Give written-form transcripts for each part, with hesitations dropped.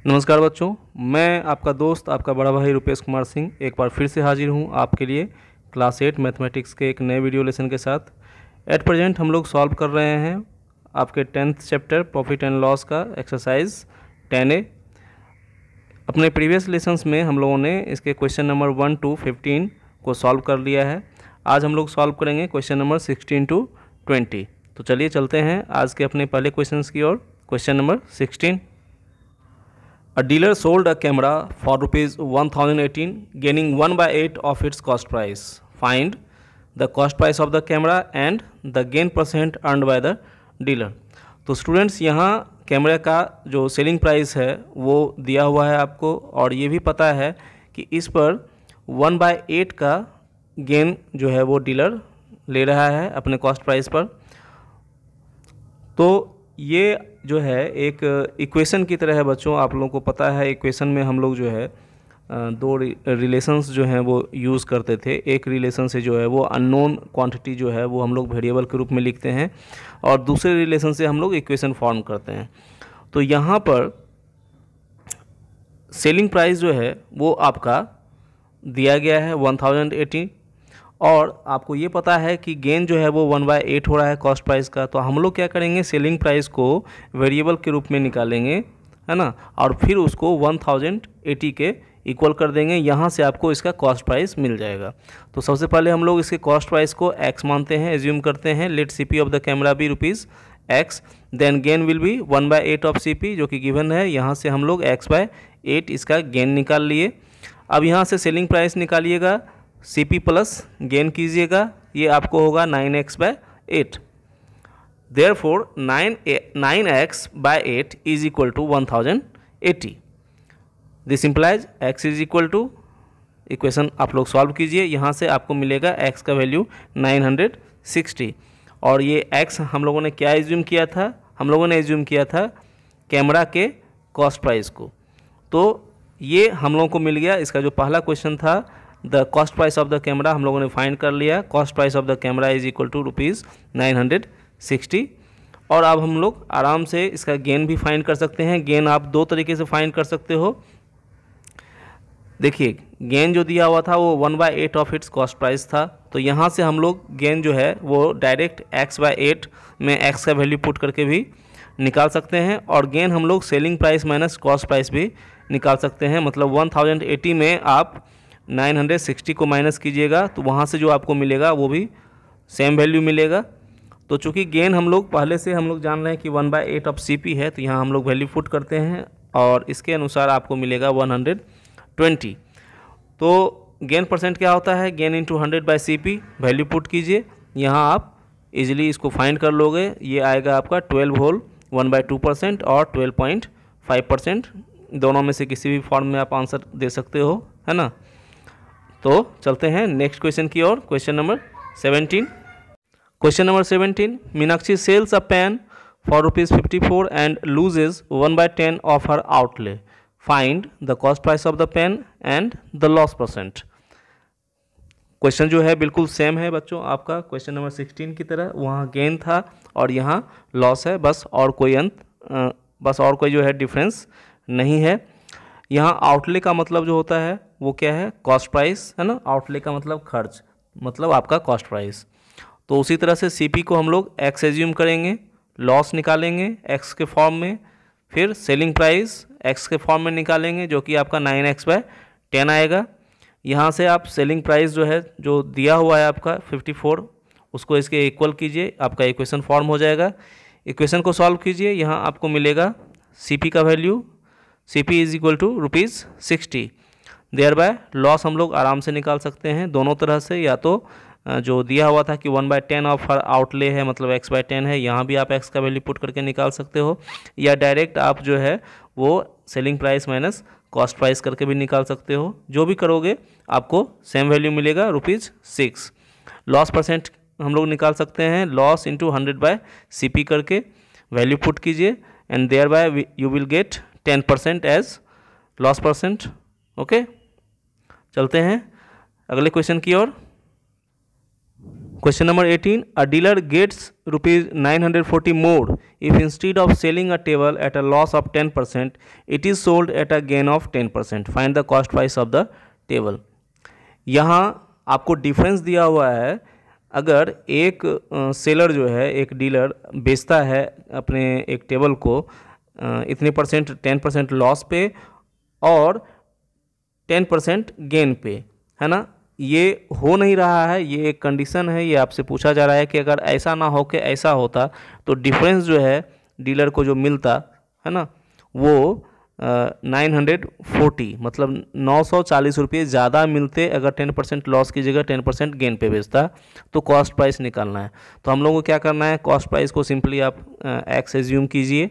नमस्कार बच्चों, मैं आपका दोस्त आपका बड़ा भाई रुपेश कुमार सिंह एक बार फिर से हाजिर हूँ आपके लिए क्लास 8 मैथमेटिक्स के एक नए वीडियो लेसन के साथ। एट प्रेजेंट हम लोग सॉल्व कर रहे हैं आपके 10th chapter profit and loss का एक्सरसाइज 10A। अपने प्रीवियस लेसन्स में हम लोगों ने इसके क्वेश्चन नंबर 1 to 15 को सॉल्व कर लिया है। आज हम लोग सॉल्व करेंगे क्वेश्चन नंबर 16 to 20। तो चलिए चलते हैं आज के अपने पहले क्वेश्चन की ओर। Question number 16। A dealer sold a camera for rupees 1018, gaining 1/8 of its cost price. Find the cost price of the camera and the gain percent earned by the dealer. तो स्टूडेंट्स यहाँ camera का जो selling price है वो दिया हुआ है आपको, और ये भी पता है कि इस पर 1/8 का गेन जो है वो डीलर ले रहा है अपने कॉस्ट प्राइस पर। तो ये जो है एक इक्वेशन की तरह है बच्चों, आप लोगों को पता है इक्वेशन में हम लोग जो है दो रिलेशंस जो हैं वो यूज़ करते थे। एक रिलेशन से जो है वो अननोन क्वांटिटी जो है वो हम लोग वेरिएबल के रूप में लिखते हैं, और दूसरे रिलेशन से हम लोग इक्वेशन फॉर्म करते हैं। तो यहाँ पर सेलिंग प्राइस जो है वो आपका दिया गया है 1080, और आपको ये पता है कि गेन जो है वो 1/8 हो रहा है कॉस्ट प्राइस का। तो हम लोग क्या करेंगे, सेलिंग प्राइस को वेरिएबल के रूप में निकालेंगे, है ना, और फिर उसको 1080 के इक्वल कर देंगे। यहाँ से आपको इसका कॉस्ट प्राइस मिल जाएगा। तो सबसे पहले हम लोग इसके कॉस्ट प्राइस को x मानते हैं, एज्यूम करते हैं। Let CP of the camera भी ₹x, then gain will be 1/8 of CP जो कि गिवन है। यहाँ से हम लोग x/8 इसका गेन निकाल लिए। अब यहाँ से सेलिंग प्राइस निकालिएगा, CP प्लस गेन कीजिएगा, ये आपको होगा 9x/8। Therefore 9x/8 is equal to 1080। This implies x is equal to, equation आप लोग सॉल्व कीजिए, यहाँ से आपको मिलेगा x का वैल्यू 960। और ये x हम लोगों ने क्या एज्यूम किया था, हम लोगों ने एज्यूम किया था कैमरा के कॉस्ट प्राइस को। तो ये हम लोगों को मिल गया। इसका जो पहला क्वेश्चन था the cost price of the camera हम लोगों ने फाइंड कर लिया। Cost price of the camera is equal to ₹960। और अब हम लोग आराम से इसका गेन भी फाइंड कर सकते हैं। गेन आप दो तरीके से फाइंड कर सकते हो। देखिए गेन जो दिया हुआ था वो 1/8 ऑफ इट्स कॉस्ट प्राइस था। तो यहाँ से हम लोग गेन जो है वो डायरेक्ट x/8 में x का वैल्यू पुट करके भी निकाल सकते हैं, और गेन हम लोग selling price minus cost price भी निकाल सकते हैं। मतलब 1080 में आप 960 को माइनस कीजिएगा तो वहाँ से जो आपको मिलेगा वो भी सेम वैल्यू मिलेगा। तो चूँकि गेन हम लोग पहले से हम लोग जान रहे हैं कि 1/8 ऑफ CP है, तो यहाँ हम लोग वैल्यू पुट करते हैं और इसके अनुसार आपको मिलेगा 120। तो गेन परसेंट क्या होता है, gain into 100/CP, value put कीजिए, यहाँ आप इजीली इसको फाइंड कर लोगे। ये आएगा आपका 12 होल 1/2% और 12.5%, दोनों में से किसी भी फॉर्म में आप आंसर दे सकते हो, है ना। तो चलते हैं नेक्स्ट क्वेश्चन की ओर। Question number 17। Question number 17, Meenakshi sells a pen for ₹54 and loses 1/10 of her outlay. Find the cost price of the pen and the loss percent. Question जो है बिल्कुल सेम है बच्चों आपका क्वेश्चन नंबर 16 की तरह। वहाँ गेन था और यहाँ लॉस है, बस और कोई जो है डिफरेंस नहीं है। यहाँ आउटले का मतलब जो होता है वो क्या है, कॉस्ट प्राइस, है ना। आउटले का मतलब खर्च, मतलब आपका कॉस्ट प्राइस। तो उसी तरह से CP को हम लोग x एज्यूम करेंगे, लॉस निकालेंगे x के फॉर्म में, फिर सेलिंग प्राइस x के फॉर्म में निकालेंगे जो कि आपका 9x/10 आएगा। यहाँ से आप सेलिंग प्राइस जो है जो दिया हुआ है आपका 54, उसको इसके इक्वल कीजिए, आपका इक्वेशन फॉर्म हो जाएगा। इक्वेशन को सॉल्व कीजिए, यहाँ आपको मिलेगा CP का value, CP is equal to ₹60। Thereby loss हम लोग आराम से निकाल सकते हैं दोनों तरह से, या तो जो दिया हुआ था कि 1/10 ऑफ हर आउटले है मतलब x/10 है, यहाँ भी आप x का वैल्यू पुट करके निकाल सकते हो, या डायरेक्ट आप जो है वो selling price minus cost price करके भी निकाल सकते हो। जो भी करोगे आपको सेम वैल्यू मिलेगा ₹6। लॉस परसेंट हम लोग निकाल सकते हैं, लॉस इंटू 100/CP करके वैल्यू पुट कीजिए, and thereby you will get 10% as loss percent. Okay, चलते हैं अगले क्वेश्चन की ओर। Question number 18. A dealer gets rupees 940 more if instead of selling a table at a loss of 10%, it is sold at a gain of 10%. Find the cost price of the table. यहाँ आपको difference दिया हुआ है। अगर एक seller जो है, एक डीलर बेचता है अपने एक टेबल को इतने परसेंट 10% लॉस पे और 10% गेन पे, है ना। ये हो नहीं रहा है, ये एक कंडीशन है। ये आपसे पूछा जा रहा है कि अगर ऐसा ना हो के ऐसा होता तो डिफरेंस जो है डीलर को जो मिलता है ना, वो 940 मतलब 940 रुपये ज़्यादा मिलते अगर 10% लॉस की जगह 10% गेन पे बेचता। तो कॉस्ट प्राइस निकालना है। तो हम लोगों को क्या करना है, कॉस्ट प्राइस को सिंपली आप एक्स एज्यूम कीजिए।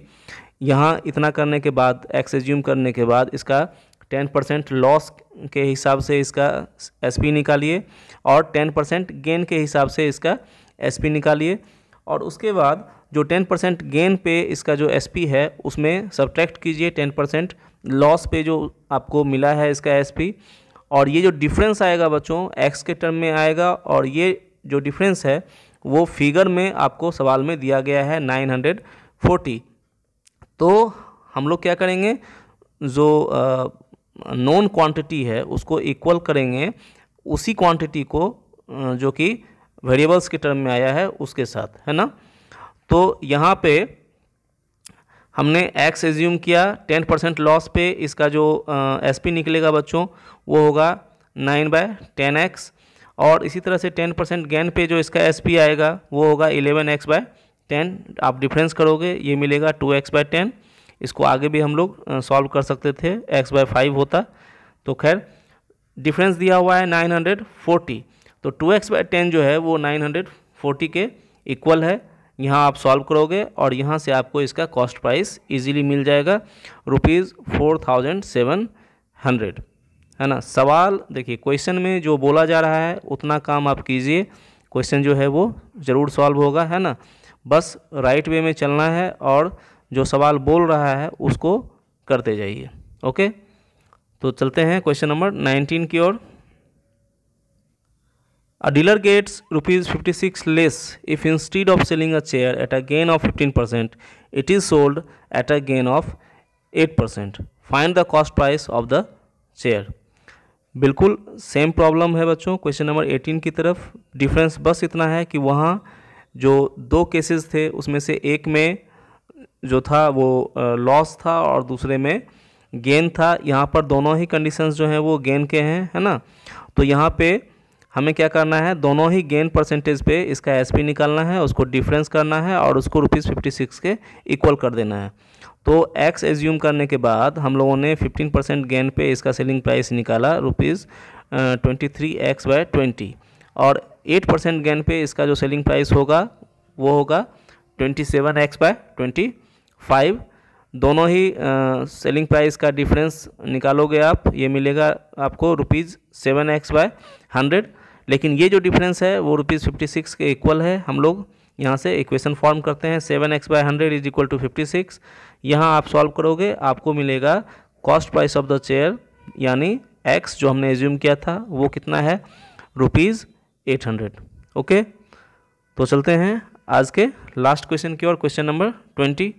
यहाँ इतना करने के बाद, एक्स एज्यूम करने के बाद इसका 10% लॉस के हिसाब से इसका एसपी निकालिए और 10% गेन के हिसाब से इसका एसपी निकालिए। और उसके बाद जो 10% गेन पे इसका जो एसपी है उसमें सब्ट्रैक्ट कीजिए 10% लॉस पे जो आपको मिला है इसका एसपी। और ये जो डिफरेंस आएगा बच्चों एक्स के टर्म में आएगा, और ये जो डिफरेंस है वो फिगर में आपको सवाल में दिया गया है 940। तो हम लोग क्या करेंगे, जो नॉन क्वांटिटी है उसको इक्वल करेंगे उसी क्वांटिटी को जो कि वेरिएबल्स के टर्म में आया है उसके साथ, है ना। तो यहाँ पे हमने एक्स एज्यूम किया, 10% लॉस पे इसका जो एसपी निकलेगा बच्चों वो होगा 9/10x। और इसी तरह से 10% गेन पे जो इसका एसपी आएगा वो होगा 11x/10। आप डिफरेंस करोगे ये मिलेगा 2x/10। इसको आगे भी हम लोग सॉल्व कर सकते थे, x/5 होता। तो खैर डिफरेंस दिया हुआ है 940, तो 2x/10 जो है वो 940 के इक्वल है। यहाँ आप सॉल्व करोगे और यहाँ से आपको इसका कॉस्ट प्राइस इजीली मिल जाएगा ₹4700, है ना। सवाल देखिए, क्वेश्चन में जो बोला जा रहा है उतना काम आप कीजिए, क्वेश्चन जो है वो ज़रूर सॉल्व होगा, है ना। बस राइट वे में चलना है और जो सवाल बोल रहा है उसको करते जाइए। ओके, तो चलते हैं क्वेश्चन नंबर 19 की ओर। A dealer gets ₹56 less if instead of selling a chair at a gain of 15%, it is sold at a gain of 8%. Find the cost price of the chair. बिल्कुल same problem है बच्चों question number 18 की तरफ। Difference बस इतना है कि वहाँ जो दो केसेस थे उसमें से एक में जो था वो लॉस था और दूसरे में गेन था। यहाँ पर दोनों ही कंडीशंस जो हैं वो गेन के हैं, है ना। तो यहाँ पे हमें क्या करना है, दोनों ही गेन परसेंटेज पे इसका एसपी निकालना है, उसको डिफरेंस करना है और उसको ₹56 के इक्वल कर देना है। तो एक्स एज्यूम करने के बाद हम लोगों ने 15% गेन पे इसका सेलिंग प्राइस निकाला ₹23x/20, और 8% गेन पे इसका जो सेलिंग प्राइस होगा वो होगा 27x/25। दोनों ही सेलिंग प्राइस का डिफरेंस निकालोगे आप, ये मिलेगा आपको ₹7x/100। लेकिन ये जो डिफरेंस है वो ₹56 के इक्वल है। हम लोग यहाँ से इक्वेशन फॉर्म करते हैं, 7x/100 इज इक्वल टू 56। यहाँ आप सॉल्व करोगे आपको मिलेगा cost price of the chair, यानी x जो हमने एज्यूम किया था वो कितना है, ₹800। ओके, तो चलते हैं आज के लास्ट क्वेश्चन की ओर, question number 20।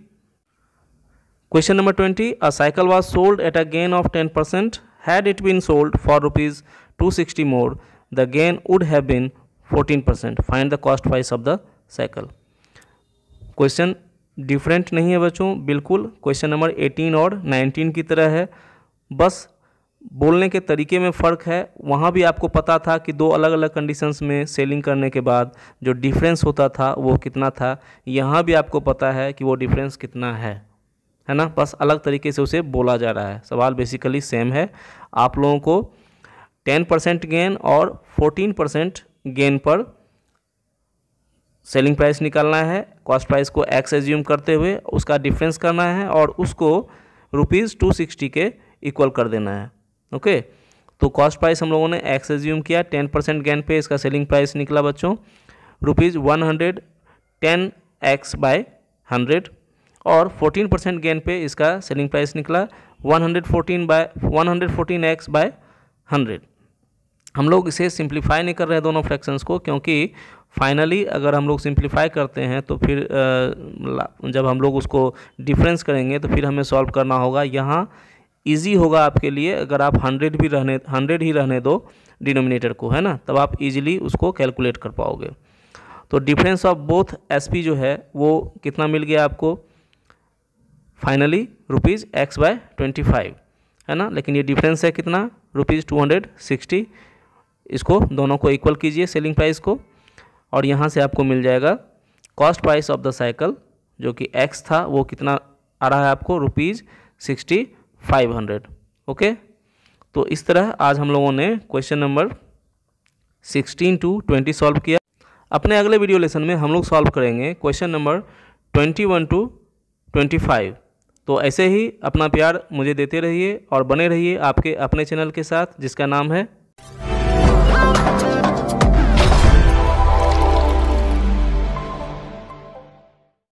Question number 20, a cycle was sold at a gain of 10%। Had it been sold for ₹260 more, the gain would have been 14%. Find the cost price of the cycle. Question different नहीं है बच्चों, बिल्कुल question number 18 और 19 की तरह है, बस बोलने के तरीके में फ़र्क है। वहाँ भी आपको पता था कि दो अलग अलग कंडीशंस में सेलिंग करने के बाद जो डिफरेंस होता था वो कितना था। यहाँ भी आपको पता है कि वो डिफरेंस कितना है ना, बस अलग तरीके से उसे बोला जा रहा है। सवाल बेसिकली सेम है। आप लोगों को 10% गेन और 14% गेन पर सेलिंग प्राइस निकालना है। कॉस्ट प्राइस को एक्स एज्यूम करते हुए उसका डिफरेंस करना है और उसको ₹260 के इक्वल कर देना है। ओके, तो कॉस्ट प्राइस हम लोगों ने एक्स एज्यूम किया, 10% गेन पे इसका सेलिंग प्राइस निकला बच्चों ₹110x/100, और 14% गेन पे इसका सेलिंग प्राइस निकला 114x/100। हम लोग इसे सिंप्लीफाई नहीं कर रहे हैं दोनों फ्रैक्शंस को, क्योंकि फाइनली अगर हम लोग सिंप्लीफाई करते हैं तो फिर जब हम लोग उसको डिफरेंस करेंगे तो फिर हमें सॉल्व करना होगा। यहाँ इजी होगा आपके लिए अगर आप 100 ही रहने दो डिनोमिनेटर को, है ना, तब आप इजीली उसको कैलकुलेट कर पाओगे। तो डिफरेंस ऑफ बोथ एसपी जो है वो कितना मिल गया आपको, फाइनली ₹x/25, है ना, लेकिन ये डिफरेंस है कितना, ₹260। इसको दोनों को इक्वल कीजिए सेलिंग प्राइस को, और यहाँ से आपको मिल जाएगा cost price of the cycle जो कि x था वो कितना आ रहा है आपको, ₹6500। ओके, तो इस तरह आज हम लोगों ने क्वेश्चन नंबर 16 to 20 सॉल्व किया। अपने अगले वीडियो लेसन में हम लोग सॉल्व करेंगे क्वेश्चन नंबर 21 to 25। तो ऐसे ही अपना प्यार मुझे देते रहिए और बने रहिए आपके अपने चैनल के साथ जिसका नाम है